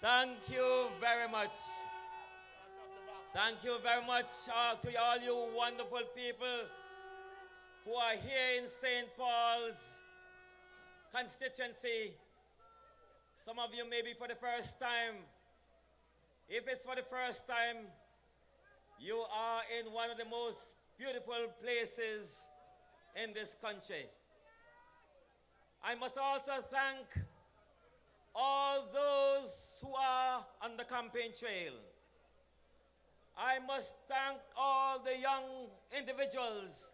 Thank you very much. Thank you very much to all you wonderful people who are here in St. Paul's constituency. Some of you may be for the first time. If it's for the first time, you are in one of the most beautiful places in this country. I must also thank all those who are on the campaign trail. I must thank all the young individuals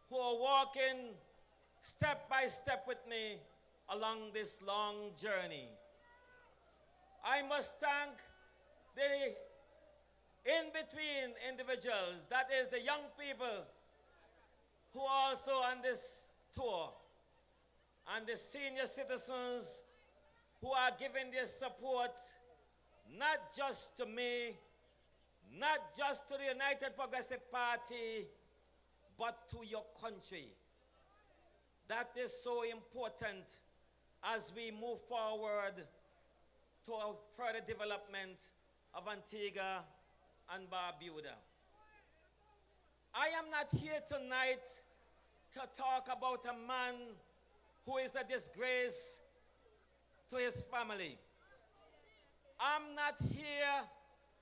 who are walking step by step with me along this long journey. I must thank the in-between individuals, that is the young people who are also on this tour, and the senior citizens who are giving their support not just to me, not just to the United Progressive Party, but to your country. That is so important as we move forward to a further development of Antigua and Barbuda. I am not here tonight to talk about a man who is a disgrace to his family. I'm not here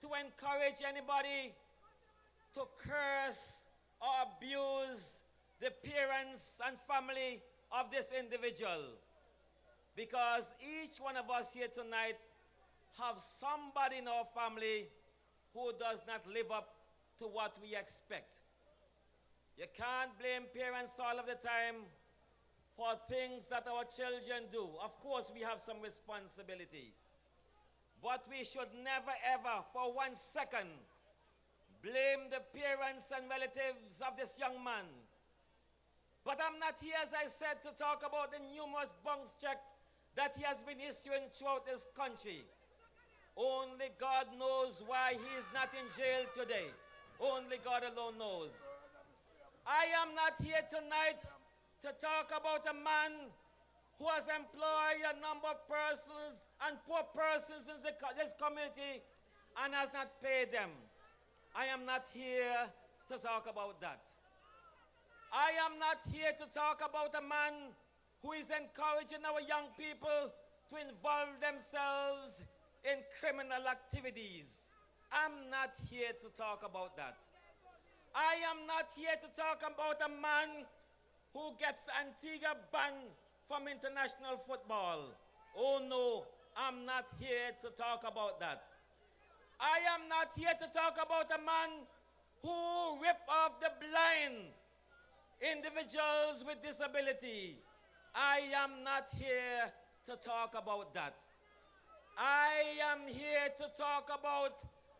to encourage anybody to curse or abuse the parents and family of this individual, because each one of us here tonight have somebody in our family who does not live up to what we expect. You can't blame parents all of the time for things that our children do. Of course, we have some responsibility. But we should never ever, for 1 second, blame the parents and relatives of this young man. But I'm not here, as I said, to talk about the numerous bounce checks that he has been issuing throughout this country. Only God knows why he is not in jail today. Only God alone knows. I am not here tonight to talk about a man who has employed a number of persons and poor persons in this community and has not paid them. I am not here to talk about that. I am not here to talk about a man who is encouraging our young people to involve themselves in criminal activities. I'm not here to talk about that. I am not here to talk about a man who gets Antigua banned from international football. Oh no, I'm not here to talk about that. I am not here to talk about a man who ripped off the blind individuals with disability. I am not here to talk about that. I am here to talk about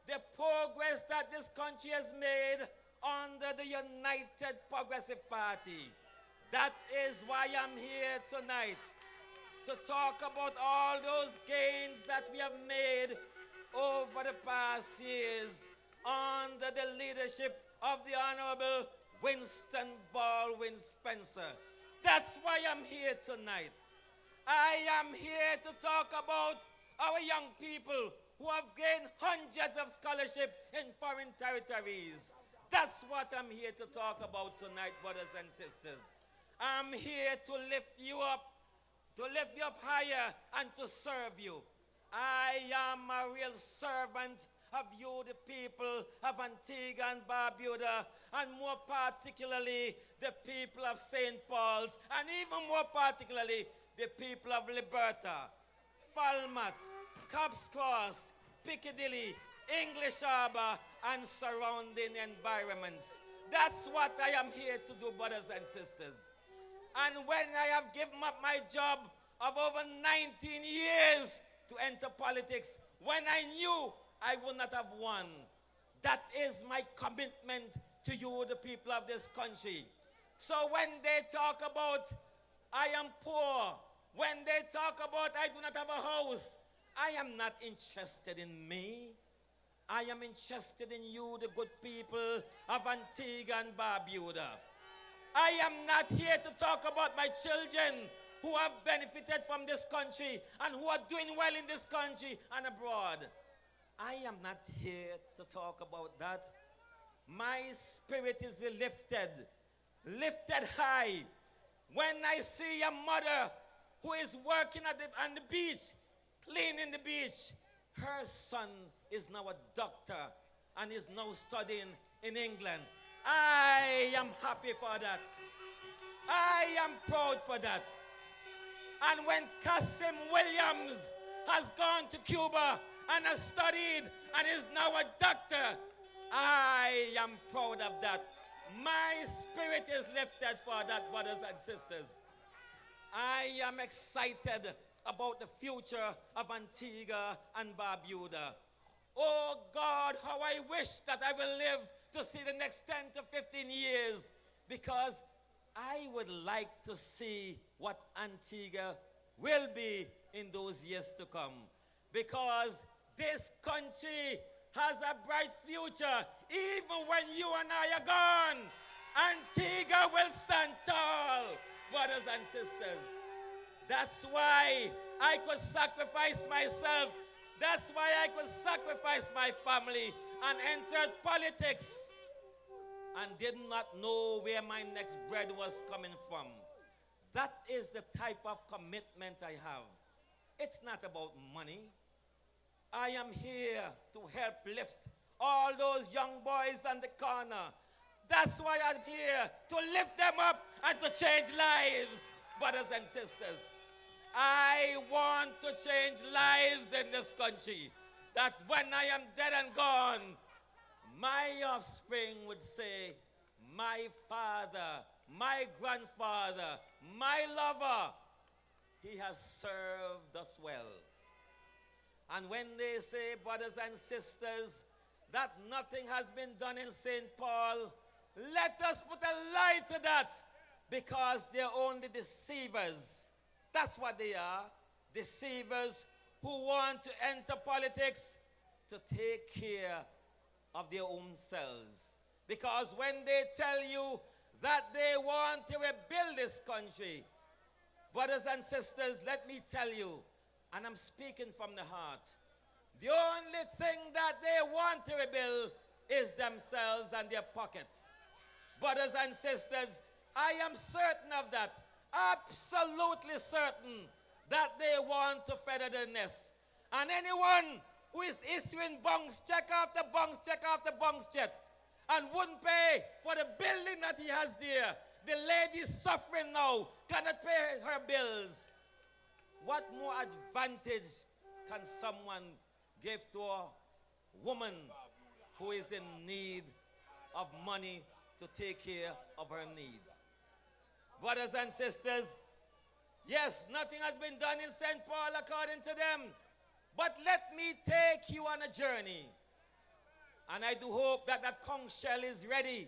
the progress that this country has made under the United Progressive Party. That is why I'm here tonight, to talk about all those gains that we have made over the past years under the leadership of the Honorable Winston Baldwin Spencer. That's why I'm here tonight. I am here to talk about our young people who have gained hundreds of scholarships in foreign territories. That's what I'm here to talk about tonight, brothers and sisters. I'm here to lift you up higher and to serve you. I am a real servant of you, the people of Antigua and Barbuda, and more particularly the people of St. Paul's, and even more particularly the people of Liberta, Falmouth, Cobb's Cross, Piccadilly, English Harbour, and surrounding environments. That's what I am here to do, brothers and sisters. And when I have given up my job of over 19 years to enter politics, when I knew I would not have won, that is my commitment to you, the people of this country. So when they talk about I am poor, when they talk about I do not have a house, I am not interested in me. I am interested in you, the good people of Antigua and Barbuda. I am not here to talk about my children who have benefited from this country and who are doing well in this country and abroad. I am not here to talk about that. My spirit is lifted high. When I see a mother who is working on the beach, cleaning the beach, her son is now a doctor and is now studying in England. I am happy for that. I am proud for that. And when Kasim Williams has gone to Cuba and has studied and is now a doctor, I am proud of that. My spirit is lifted for that, brothers and sisters. I am excited about the future of Antigua and Barbuda. Oh God, how I wish that I will live to see the next 10 to 15 years, because I would like to see what Antigua will be in those years to come. Because this country has a bright future. Even when you and I are gone, Antigua will stand tall, brothers and sisters. That's why I could sacrifice myself. That's why I could sacrifice my family and entered politics and did not know where my next bread was coming from. That is the type of commitment I have. It's not about money. I am here to help lift all those young boys on the corner. That's why I'm here, to lift them up and to change lives, brothers and sisters. I want to change lives in this country, that when I am dead and gone, my offspring would say, my father, my grandfather, my lover, he has served us well. And when they say, brothers and sisters, that nothing has been done in St. Paul, let us put a lie to that, because they're only deceivers. That's what they are, deceivers who want to enter politics to take care of their own selves. Because when they tell you that they want to rebuild this country, brothers and sisters, let me tell you, and I'm speaking from the heart, the only thing that they want to rebuild is themselves and their pockets. Brothers and sisters, I am certain of that, absolutely certain that they want to feather the nest. And anyone who is issuing bunks check after bunks check after bunks check and wouldn't pay for the building that he has there, the lady suffering now cannot pay her bills. What more advantage can someone give to a woman who is in need of money to take care of her needs? Brothers and sisters, yes, nothing has been done in St. Paul according to them, but let me take you on a journey. And I do hope that that conch shell is ready.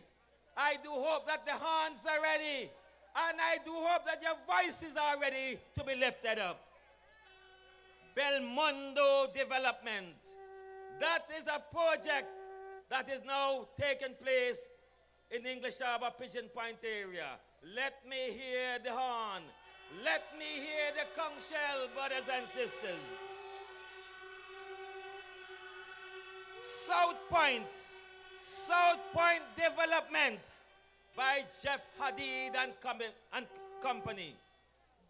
I do hope that the horns are ready. And I do hope that your voices are ready to be lifted up. Belmondo Development. That is a project that is now taking place in English Harbour, Pigeon Point area. Let me hear the horn. Let me hear the conch shell, brothers and sisters. South Point Development by Jeff Hadid and company.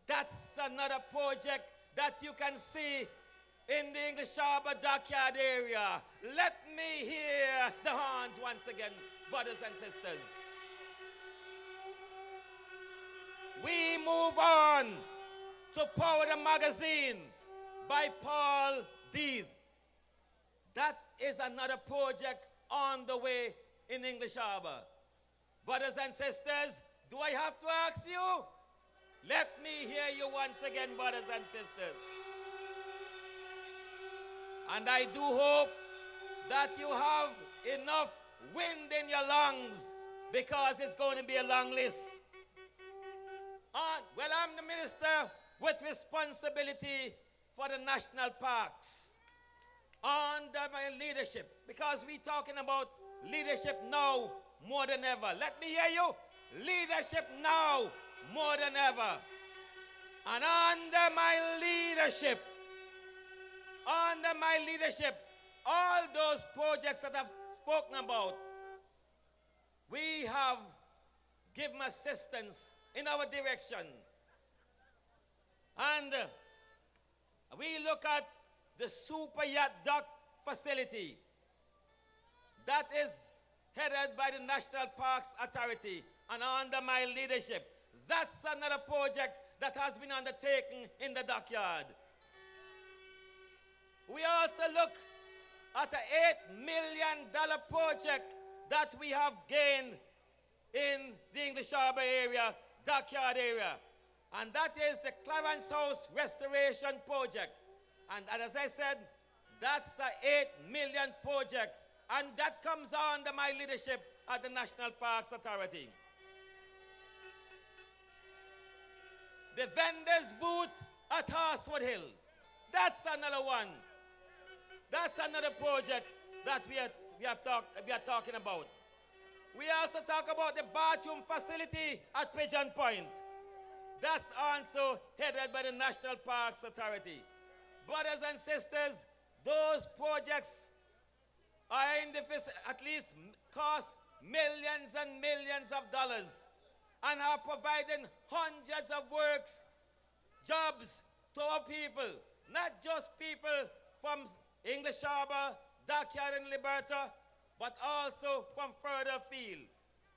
That's another project that you can see in the English Harbour dockyard area. Let me hear the horns once again, brothers and sisters. We move on to Powder Magazine by Paul Dees. That is another project on the way in English Harbour. Brothers and sisters, do I have to ask you? Let me hear you once again, brothers and sisters. And I do hope that you have enough wind in your lungs, because it's going to be a long list. Well, I'm the minister with responsibility for the national parks under my leadership, because we're talking about leadership now more than ever. Let me hear you. Leadership now more than ever. And under my leadership, all those projects that I've spoken about, we have given assistance in our direction. And we look at the super yacht dock facility that is headed by the National Parks Authority and under my leadership. That's another project that has been undertaken in the dockyard. We also look at an $8 million project that we have gained in the English Harbour area, dockyard area. And that is the Clarence House Restoration Project. And as I said, that's an $8 million project. And that comes under my leadership at the National Parks Authority. The vendors booth at Horsewood Hill. That's another one. That's another project that we are talking about. We also talk about the bathroom facility at Pigeon Point. That's also headed by the National Parks Authority. Brothers and sisters, those projects are in the at least cost millions and millions of dollars and are providing hundreds of works, jobs to our people, not just people from English Harbour, Dockyard and Liberta, but also from further afield.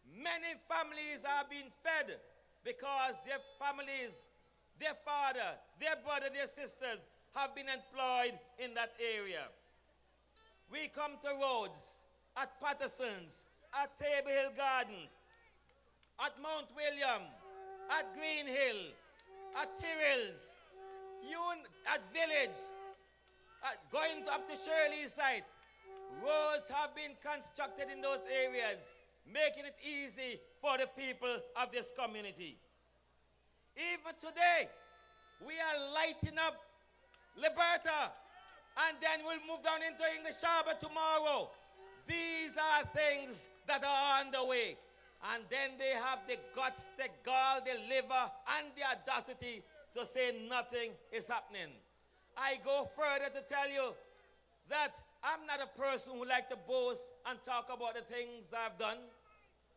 Many families are being fed because their families, their father, their brother, their sisters have been employed in that area. We come to roads at Patterson's, at Table Hill Garden, at Mount William, at Green Hill, at Tyrrells, at Village, going up to Shirley's site. Roads have been constructed in those areas, making it easy for the people of this community. Even today, we are lighting up Liberta, and then we'll move down into English Harbour tomorrow. These are things that are on the way. And then they have the guts, the gall, the liver, and the audacity to say nothing is happening. I go further to tell you that I'm not a person who likes to boast and talk about the things I've done.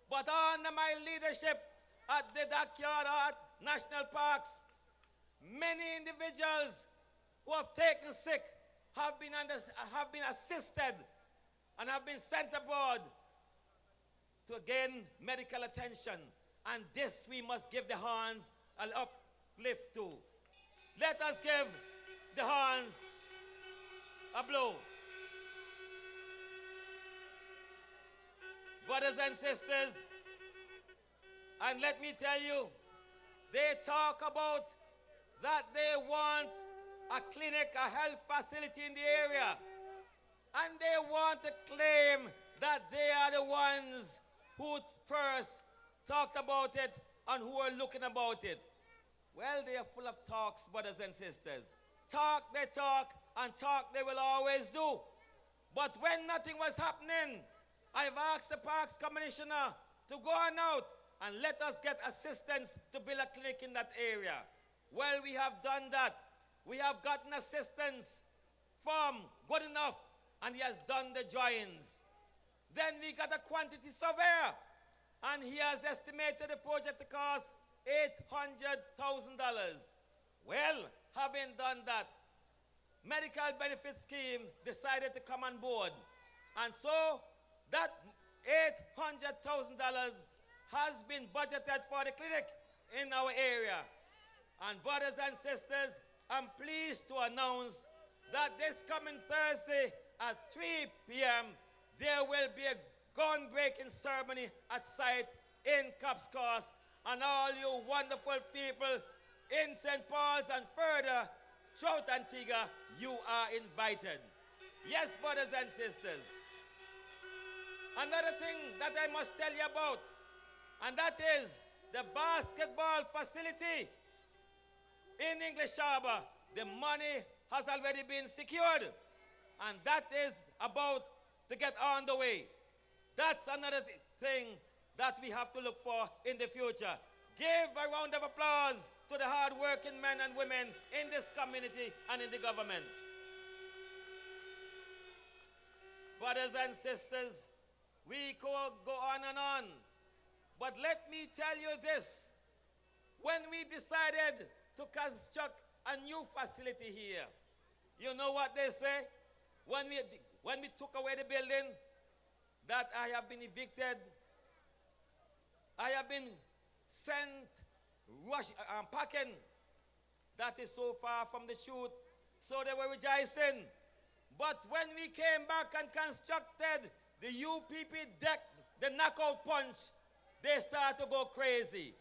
But under my leadership at the dockyard or at national parks, many individuals who have taken sick have been assisted and have been sent abroad to gain medical attention. And this we must give the hands an uplift to. Let us give the hands a blow. Brothers and sisters, and let me tell you, they talk about that they want a clinic, a health facility in the area. And they want to claim that they are the ones who first talked about it and who are looking about it. Well, they are full of talks, brothers and sisters. Talk, they talk, and talk they will always do. But when nothing was happening, I've asked the Parks Commissioner to go on out and let us get assistance to build a clinic in that area. Well, we have done that. We have gotten assistance from Good Enough, and he has done the drawings. Then we got a quantity surveyor, and he has estimated the project to cost $800,000. Well, having done that, Medical Benefit Scheme decided to come on board. And so that $800,000 has been budgeted for the clinic in our area. And brothers and sisters, I'm pleased to announce that this coming Thursday at 3 p.m., there will be a groundbreaking ceremony at site in Cops Cross, and all you wonderful people in St. Paul's and further throughout Antigua, you are invited. Yes, brothers and sisters. Another thing that I must tell you about, and that is the basketball facility in English Harbour. The money has already been secured, and that is about to get on the way. That's another thing that we have to look for in the future. Give a round of applause to the hard-working men and women in this community and in the government. Brothers and sisters, we could go on and on. But let me tell you this. When we decided to construct a new facility here, you know what they say? When we took away the building, that I have been evicted, I have been sent packing. That is so far from the truth. So they were rejoicing. But when we came back and constructed the UPP deck, the knockout punch, they start to go crazy.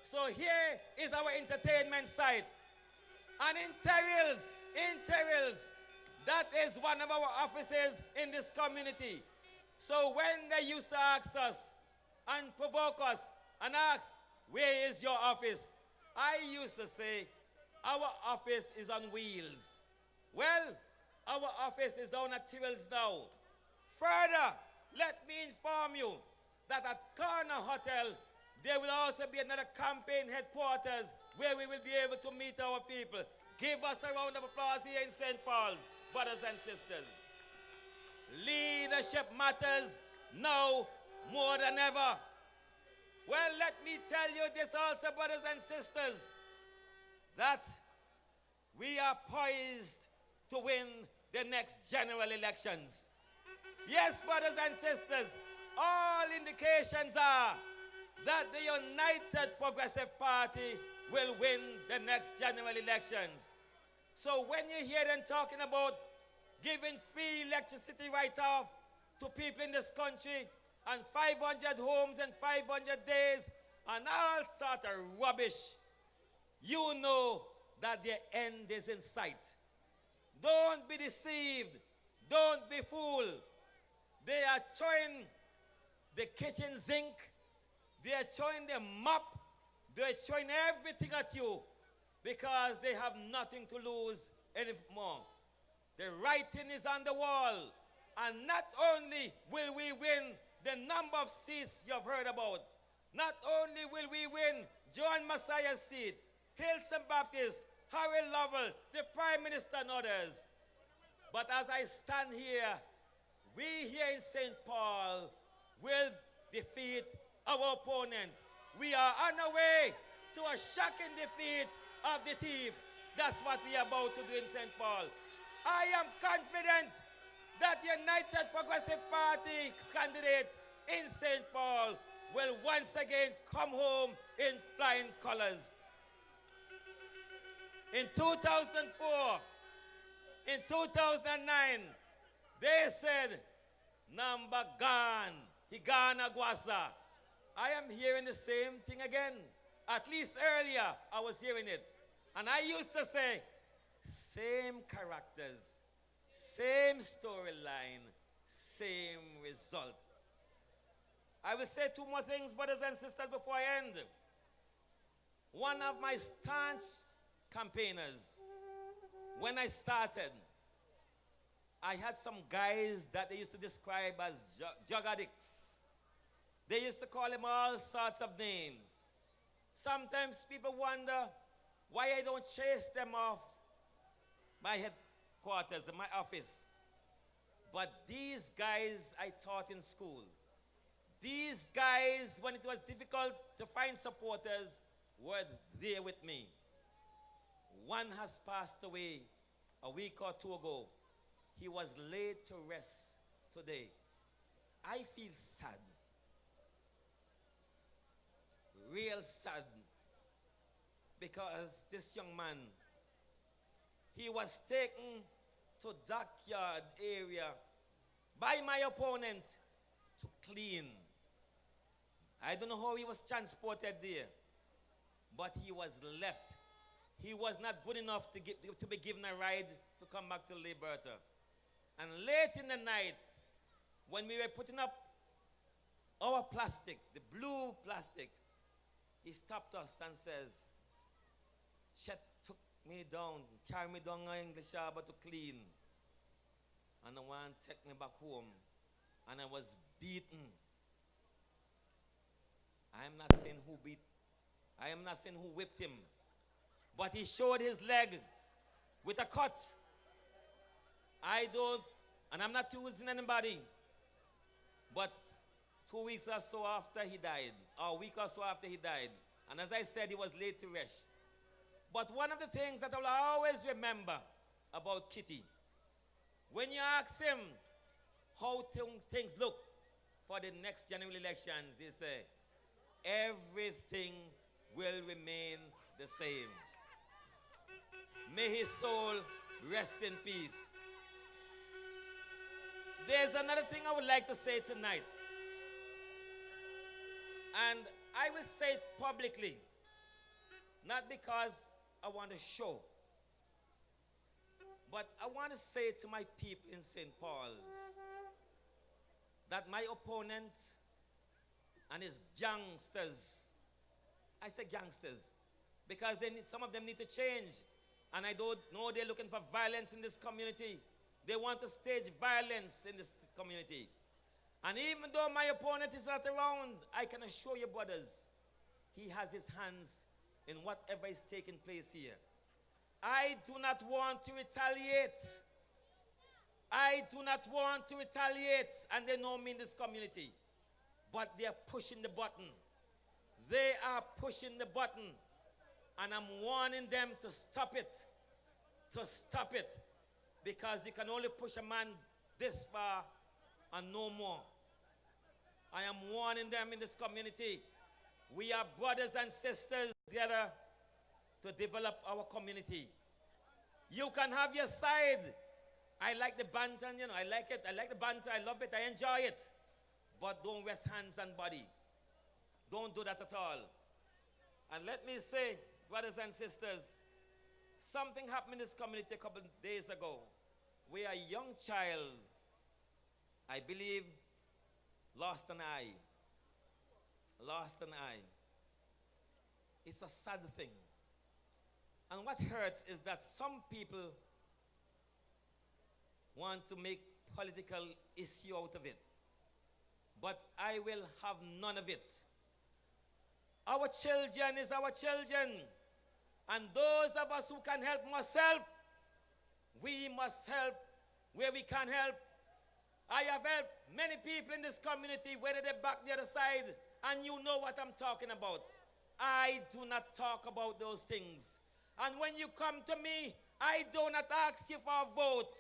So here is our entertainment site. And in Terrils, that is one of our offices in this community. So when they used to ask us and provoke us and ask, where is your office? I used to say, our office is on wheels. Well, our office is down at Terrils now. Further, let me inform you that at Corner Hotel, there will also be another campaign headquarters where we will be able to meet our people. Give us a round of applause here in St. Paul's, brothers and sisters. Leadership matters now more than ever. Well, let me tell you this also, brothers and sisters, that we are poised to win the next general elections. Yes, brothers and sisters, all indications are that the United Progressive Party will win the next general elections. So when you hear them talking about giving free electricity right off to people in this country and 500 homes in 500 days and all sort of rubbish, you know that their end is in sight. Don't be deceived. Don't be fooled. They are throwing the kitchen sink. They are throwing the mop. They are throwing everything at you because they have nothing to lose anymore. The writing is on the wall. And not only will we win the number of seats you have heard about, not only will we win John Messiah's seat, Hilson Baptist, Harry Lovell, the Prime Minister and others. But as I stand here, we here in St. Paul will defeat our opponent. We are on our way to a shocking defeat of the thief. That's what we are about to do in St. Paul. I am confident that the United Progressive Party candidate in St. Paul will once again come home in flying colors. In 2004, in 2009, they said, Namba gone, he gone Aguasa. I am hearing the same thing again. At least earlier, I was hearing it. And I used to say, same characters, same storyline, same result. I will say two more things, brothers and sisters, before I end. One of my staunch campaigners, when I started, I had some guys that they used to describe as drug addicts. They used to call them all sorts of names. Sometimes people wonder why I don't chase them off my headquarters, my office. But these guys I taught in school. These guys, when it was difficult to find supporters, were there with me. One has passed away a week or two ago. He was laid to rest today. I feel sad. Real sad. Because this young man, he was taken to dockyard area by my opponent to clean. I don't know how he was transported there, but he was left. He was not good enough to be given a ride to come back to Liberta. And late in the night, when we were putting up our plastic, the blue plastic, he stopped us and says, Chet took me down, carried me down in English Harbor to clean. And the one took me back home, and I was beaten. I am not saying who beat, I am not saying who whipped him. but he showed his leg with a cut. I don't, and I'm not accusing anybody, but 2 weeks or so after he died, or a week or so after he died, and as I said, he was laid to rest. But one of the things that I will always remember about Kitty, when you ask him how things look for the next general elections, he say, everything will remain the same. May his soul rest in peace. There's another thing I would like to say tonight. And I will say it publicly, not because I want to show, but I want to say to my people in St. Paul's that my opponent and his gangsters, I say gangsters, because some of them need to change. And I don't know they're looking for violence in this community. They want to stage violence in this community. And even though my opponent is not around, I can assure you, brothers, he has his hands in whatever is taking place here. I do not want to retaliate. I do not want to retaliate, and they know me in this community. But they are pushing the button. They are pushing the button. And I'm warning them to stop it. To stop it. Because you can only push a man this far and no more. I am warning them in this community. We are brothers and sisters together to develop our community. You can have your side. I like the banter, you know, I like it. I like the banter, I love it, I enjoy it. But don't rest hands and body. Don't do that at all. And let me say, brothers and sisters, something happened in this community a couple of days ago, where a young child, I believe, lost an eye. Lost an eye. It's a sad thing. And what hurts is that some people want to make political issue out of it. But I will have none of it. Our children is our children. And those of us who can help must help. We must help where we can help. I have helped many people in this community, whether they're back the other side, and you know what I'm talking about. I do not talk about those things. And when you come to me, I do not ask you for a vote.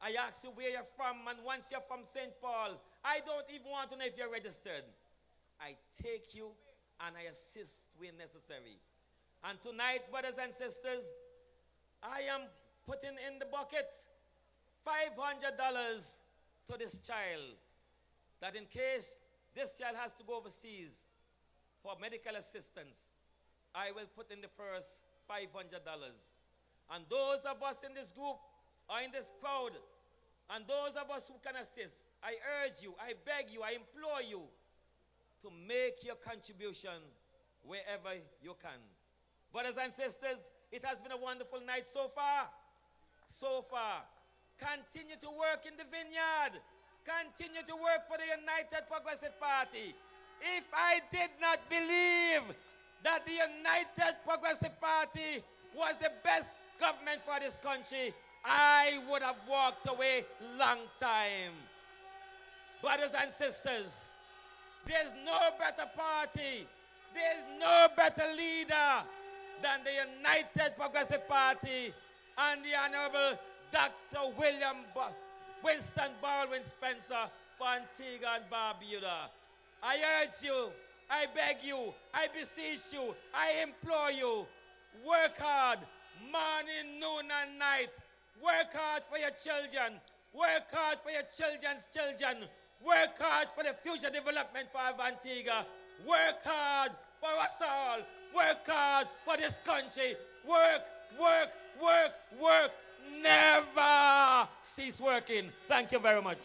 I ask you where you're from, and once you're from St. Paul, I don't even want to know if you're registered. I take you and I assist where necessary. And tonight, brothers and sisters, I am putting in the bucket $500 to this child, that in case this child has to go overseas for medical assistance, I will put in the first $500. And those of us in this group or in this crowd, and those of us who can assist, I urge you, I beg you, I implore you to make your contribution wherever you can. Brothers and sisters, it has been a wonderful night so far. So far. Continue to work in the vineyard. Continue to work for the United Progressive Party. If I did not believe that the United Progressive Party was the best government for this country, I would have walked away long time. Brothers and sisters, there's no better party, there's no better leader than the United Progressive Party and the Honorable Dr. Winston Baldwin Spencer for Antigua and Barbuda. I urge you, I beg you, I beseech you, I implore you, work hard, morning, noon, and night. Work hard for your children. Work hard for your children's children. Work hard for the future development for Antigua. Work hard for us all. Work hard for this country. Work, work, work, work. Never cease working. Thank you very much.